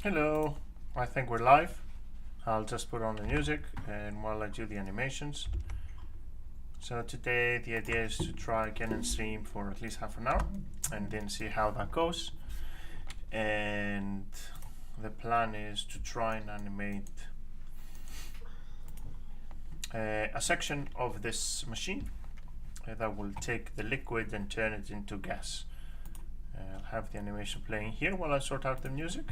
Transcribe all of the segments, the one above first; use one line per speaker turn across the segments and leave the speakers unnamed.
Hello, I think we're live. I'll just put on the music and while I do the animations. So today the idea is to try again and stream for at least half an hour and then see how that goes. And the plan is to try and animate a section of this machine that will take the liquid and turn it into gas. I'll have the animation playing here while I sort out the music.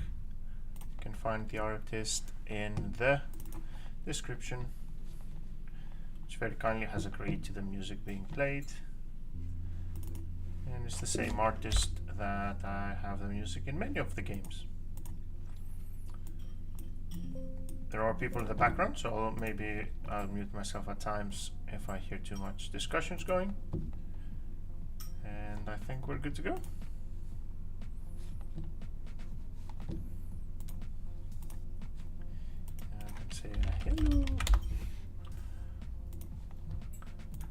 You can find the artist in the description, which very kindly has agreed to the music being played. And it's the same artist that I have the music in many of the games. There are people in the background, so maybe I'll mute myself at times if I hear too much discussions going. And I think we're good to go. Say hello.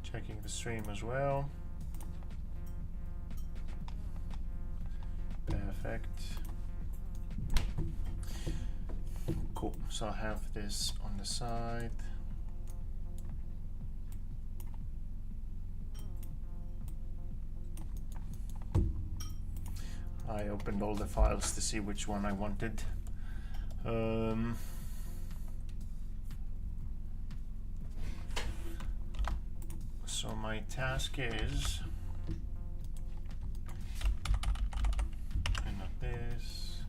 Checking the stream as well. Perfect. Cool. So I have this on the side. I opened all the files to see which one I wanted. So my task is, and not this,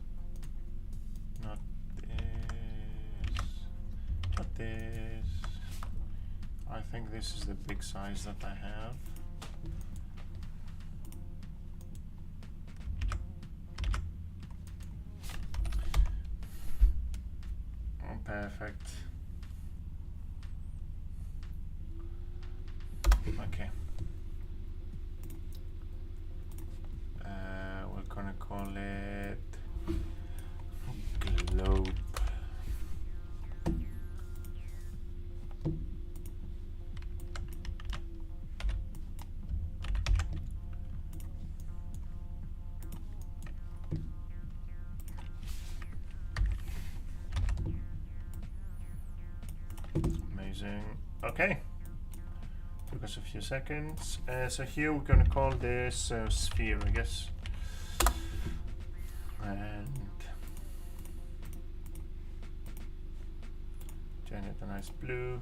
not this, not this. I think this is the big size that I have. Oh, perfect. Okay. We're gonna call it globe. Amazing. Okay. Took us a few seconds. So here we're gonna call this sphere, I guess. And turn it a nice blue.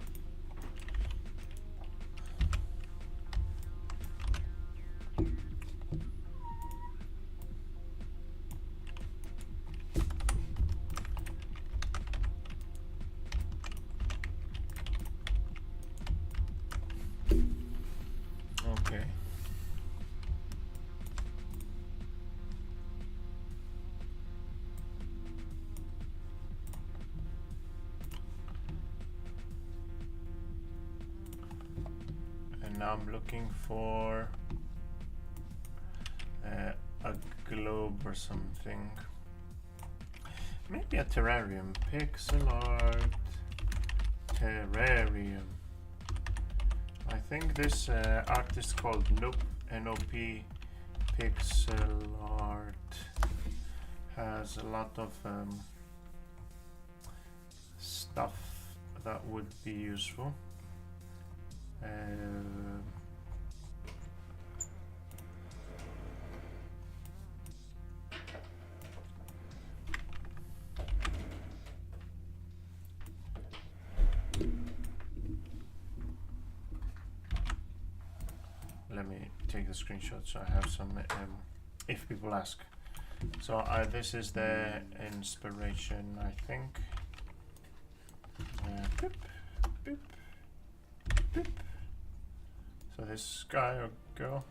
Okay. And now I'm looking for a globe or something. Maybe a terrarium. Pixel art terrarium. I think this artist called Nope, N-O-P, Pixel Art has a lot of stuff that would be useful. Let me take the screenshot so I have some if people ask. So this is the inspiration, I think. Boop, boop, boop. So this guy or girl.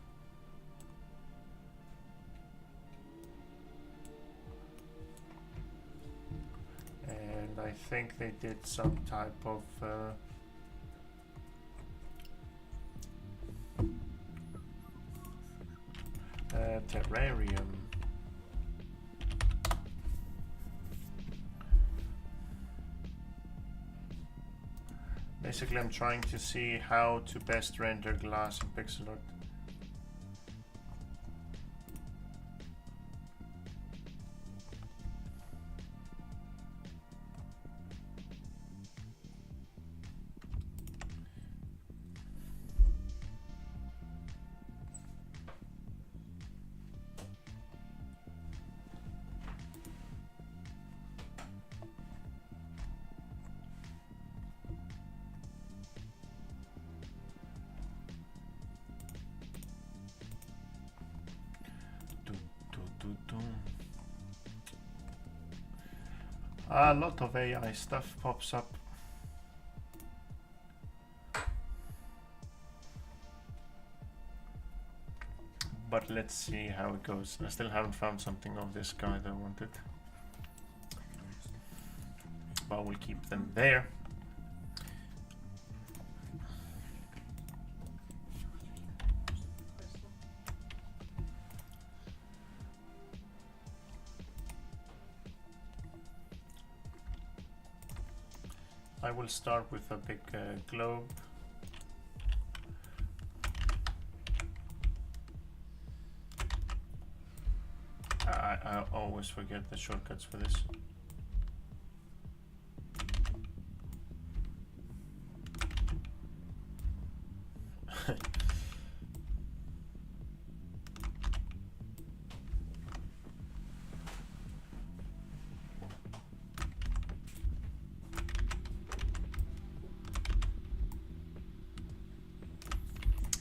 And I think they did some type of terrarium. Basically, I'm trying to see how to best render glass in pixel art. A lot of AI stuff pops up. But let's see how it goes. I still haven't found something of this guy that I wanted. But we'll keep them there. I will start with a big globe. I always forget the shortcuts for this.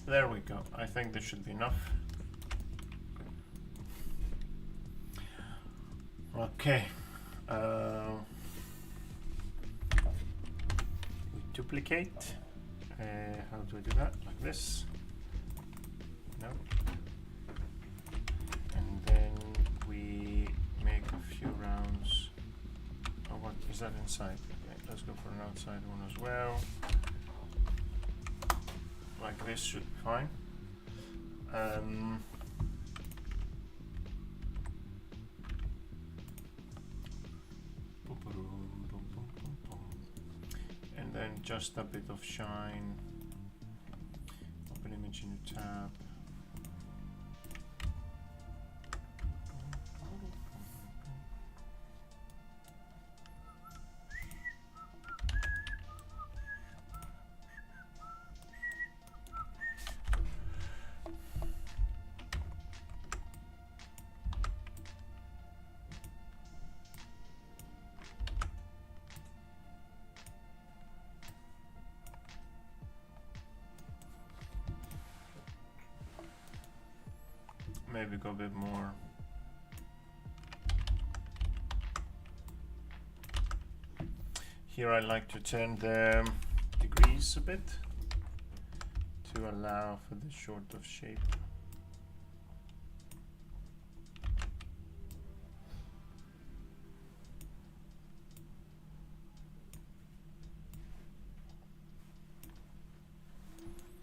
There we go. I think this should be enough. Okay. We duplicate. How do I do that? Like this. No. And then we make a few rounds. Oh, what is that inside? Okay, let's go for an outside one as well. Like this should be fine. And then just a bit of shine. Open image in your tab. Maybe go a bit more. Here I like to turn the degrees a bit to allow for the sort of shape.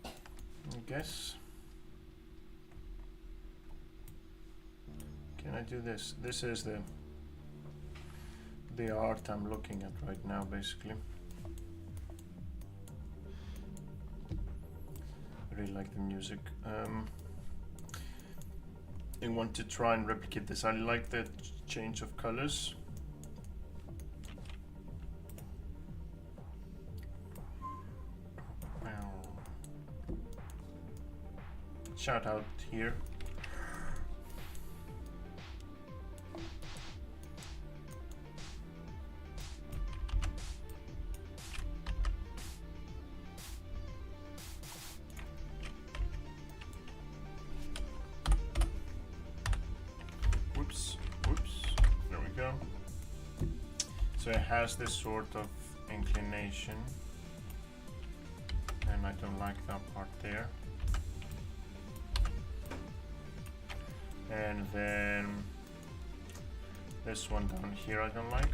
I guess. Can I do this? This is the art I'm looking at right now, basically. I really like the music. I want to try and replicate this. I like the change of colors. Shout out here. So it has this sort of inclination, and I don't like that part there. And then this one down here I don't like.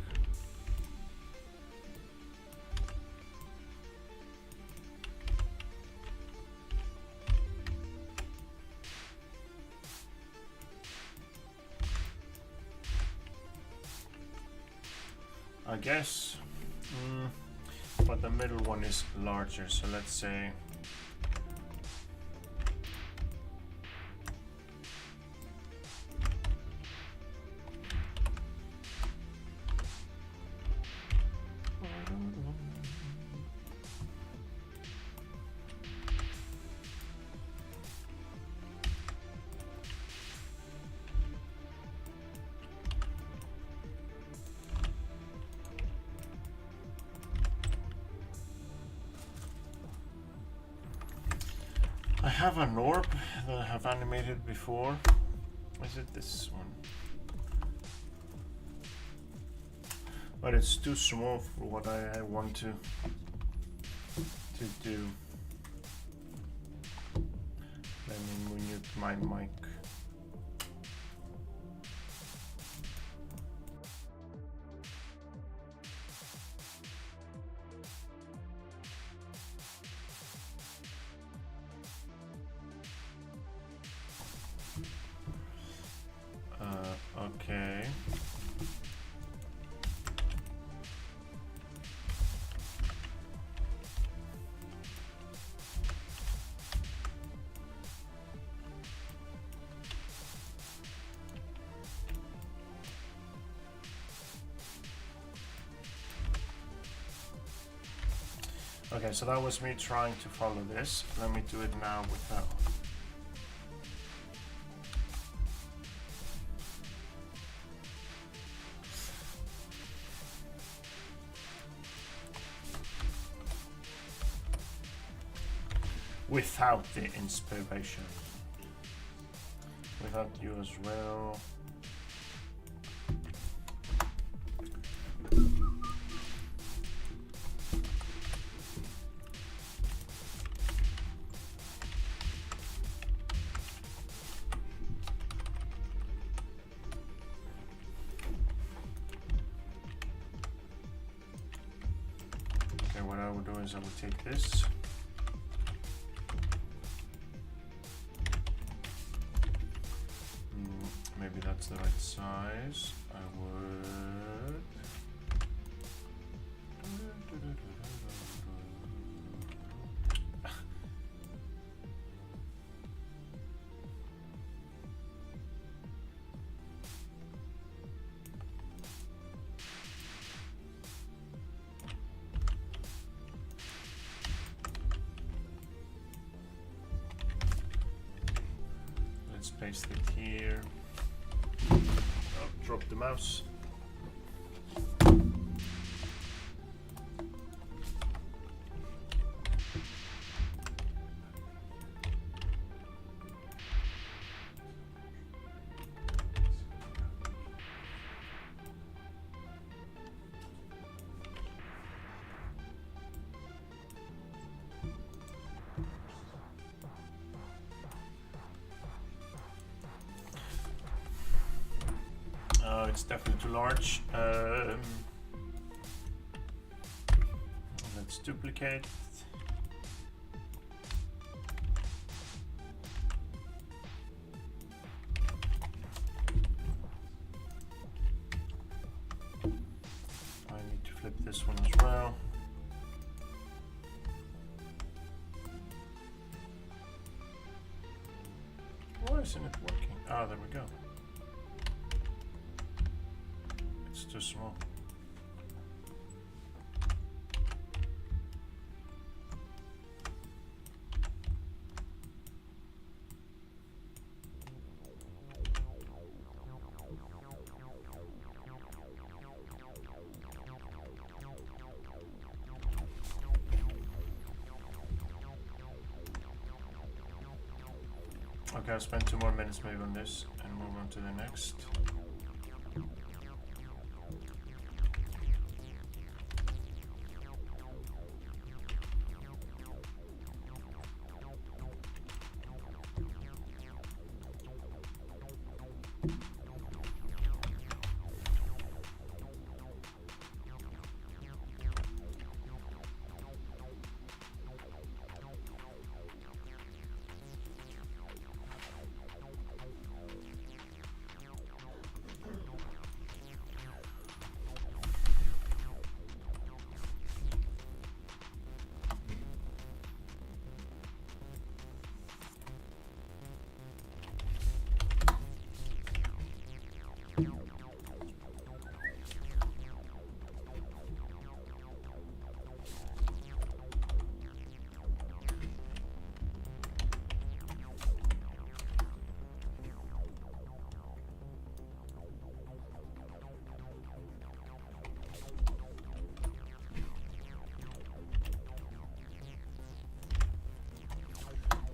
I guess, but the middle one is larger, so let's say I have an orb that I have animated before. Is it this one? but it's too small for what I want to do. Let me mute my mic. Okay. Okay, so that was me trying to follow this. Let me do it now without. Without the inspiration. Without you as well. Okay, what I will do is I will take this. Maybe that's the right size. I would. Let's paste it here. Drop the mouse. It's definitely too large. Let's duplicate. I need to flip this one as well. Why isn't it working? Ah, there we go. Too small. Okay, I'll spend 2 more minutes maybe on this and move on to the next.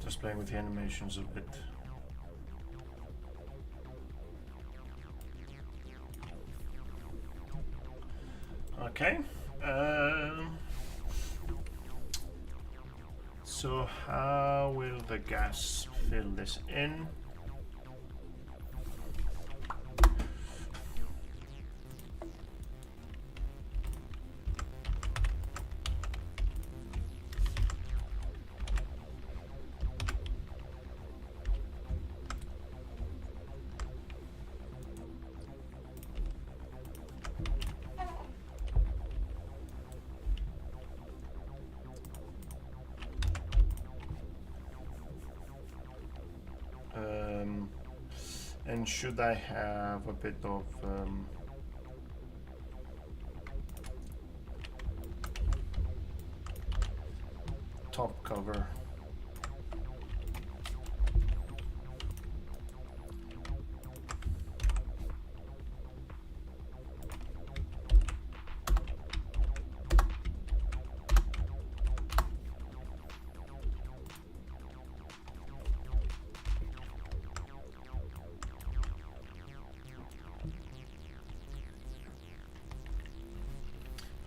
Just playing with the animations a bit. Okay. So how will the gas fill this in? And should I have a bit of top cover?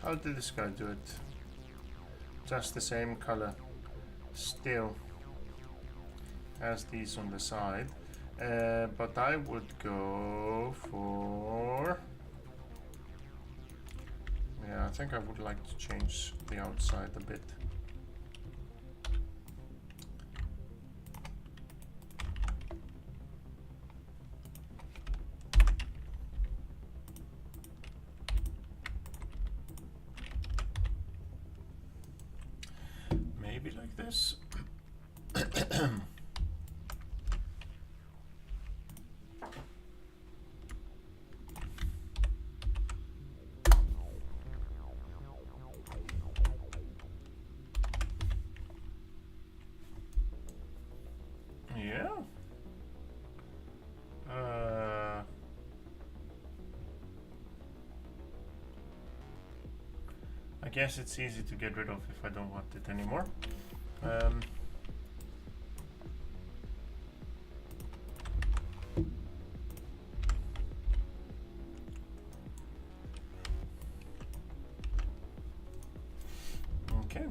How did this guy do it? Just the same color still as these on the side, but I would go for, yeah, I think I would like to change the outside a bit. Maybe like this. Yeah. I guess it's easy to get rid of if I don't want it anymore. Okay.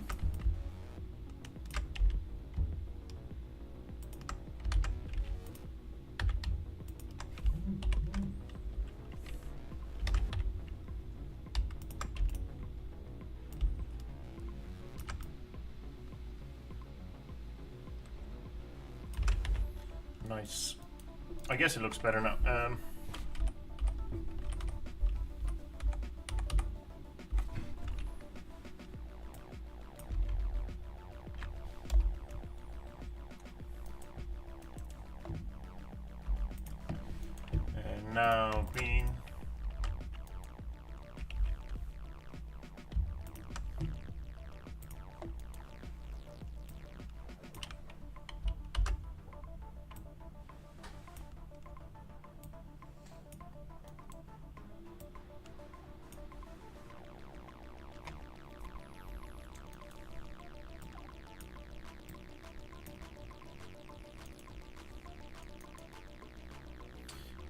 Nice. I guess it looks better now. And now green.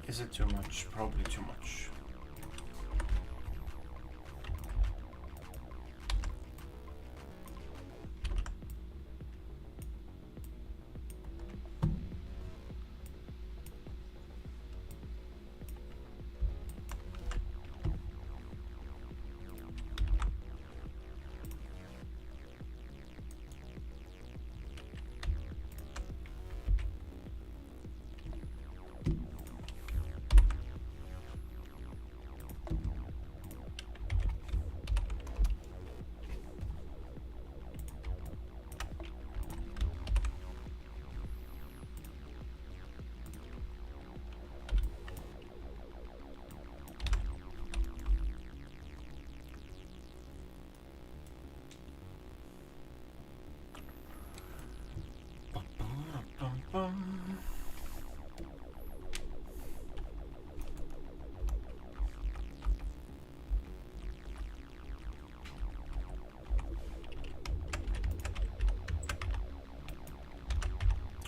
Is it too much? Probably too much.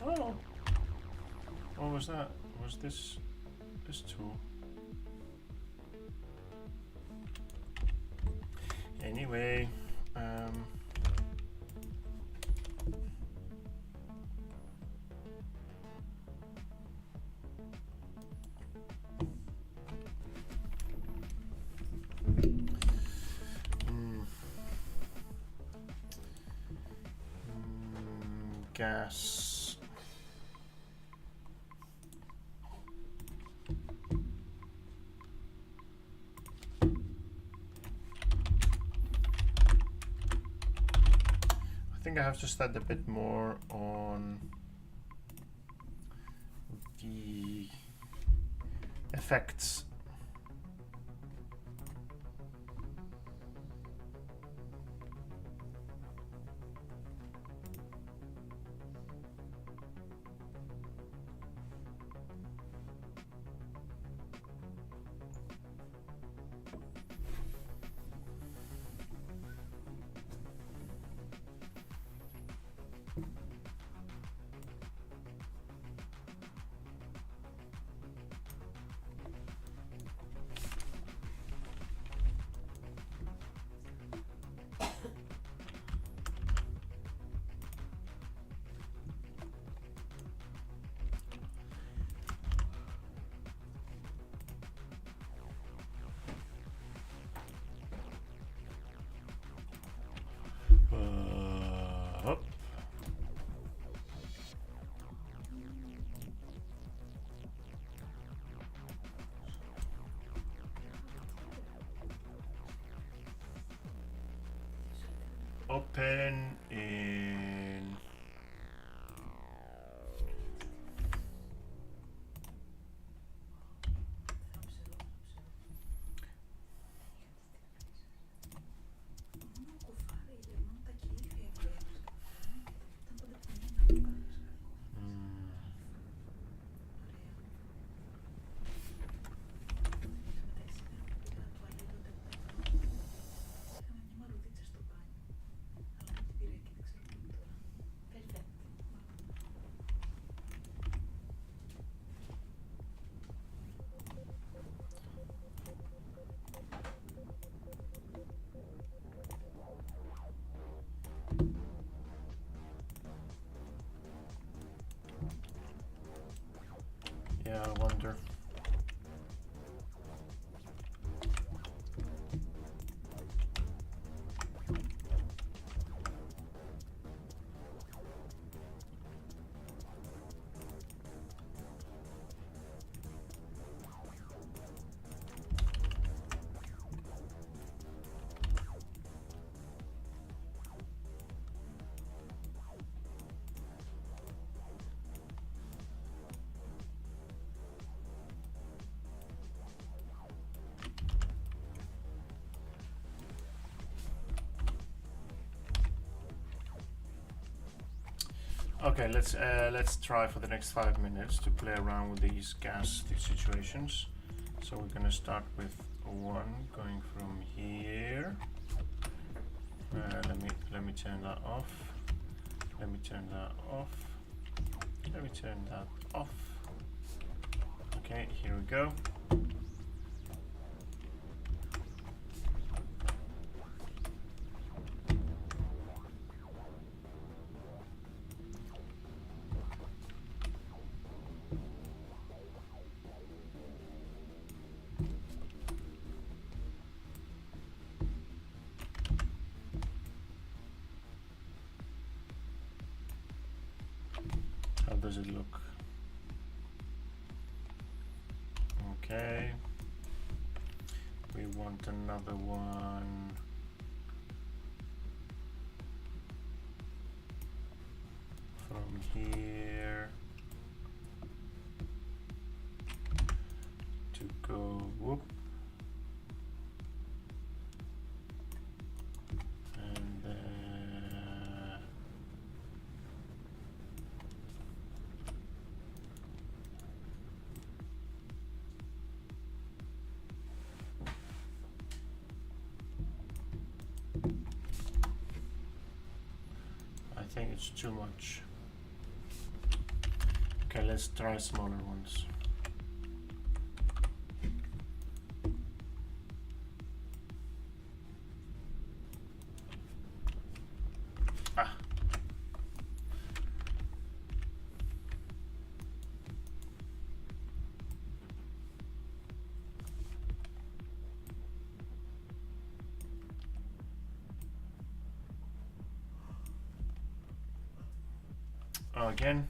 Oh, what was that? Was this tool? Anyway, gas. I think I have to study a bit more on the effects. Up. Open in yeah, I wonder. Okay, let's try for the next 5 minutes to play around with these gas situations. So we're gonna start with one going from here. Let me turn that off. Let me turn that off. Let me turn that off. Okay, here we go. How does it look? Okay. We want another one. From here to go whoop. And I think it's too much. Okay, let's try smaller ones. again.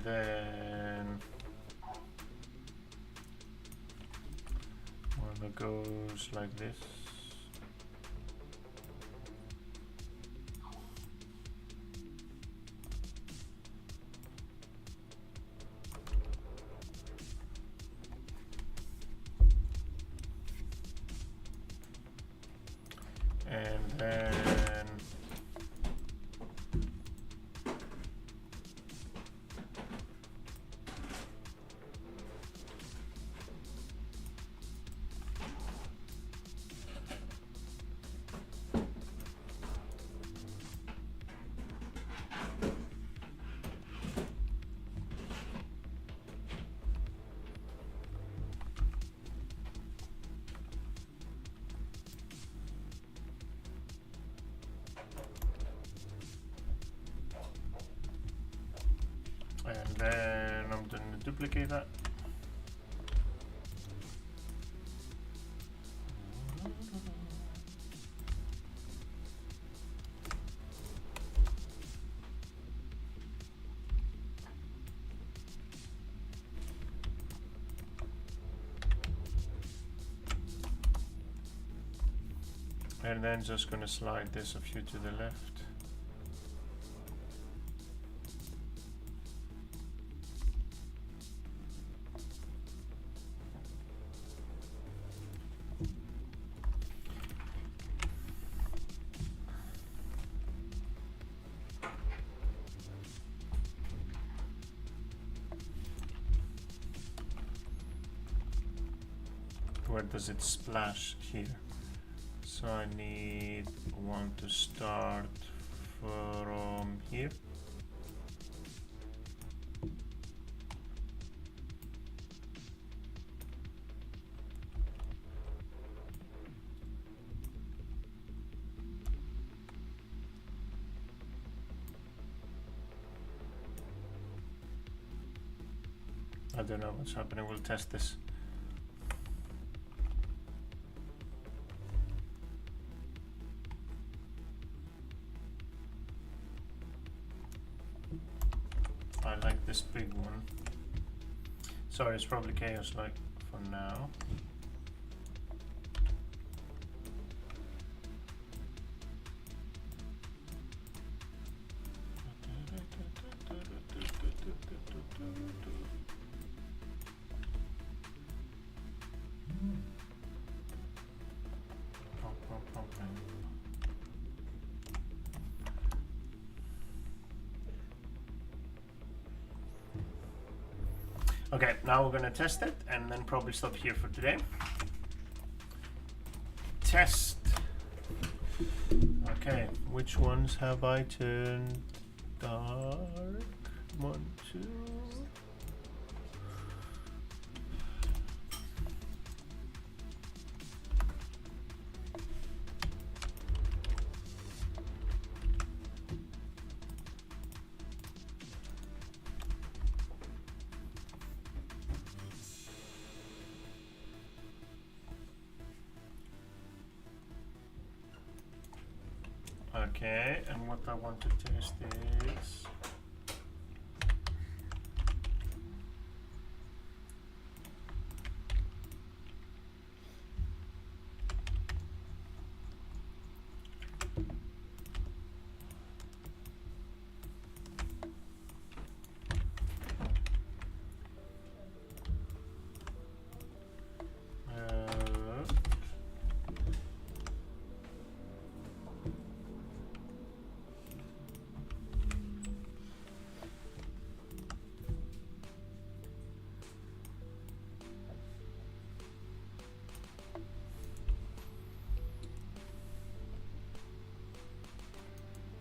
Then one that goes like this. And then I'm going to duplicate that. And then just going to slide this a few to the left. Where does it splash? Here. So I need one to start from here. I don't know what's happening. We'll test this. I like this big one. Sorry, it's probably chaos like for now. Okay, now we're gonna test it and then probably stop here for today. Test. Okay, which ones have I turned dark? 1, 2. Okay, and what I want to test is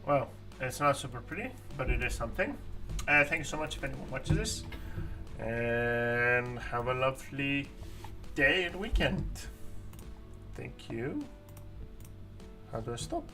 Well, it's not super pretty, but it is something. Thank you so much if anyone watches this, and have a lovely day and weekend. Thank you. How do I stop?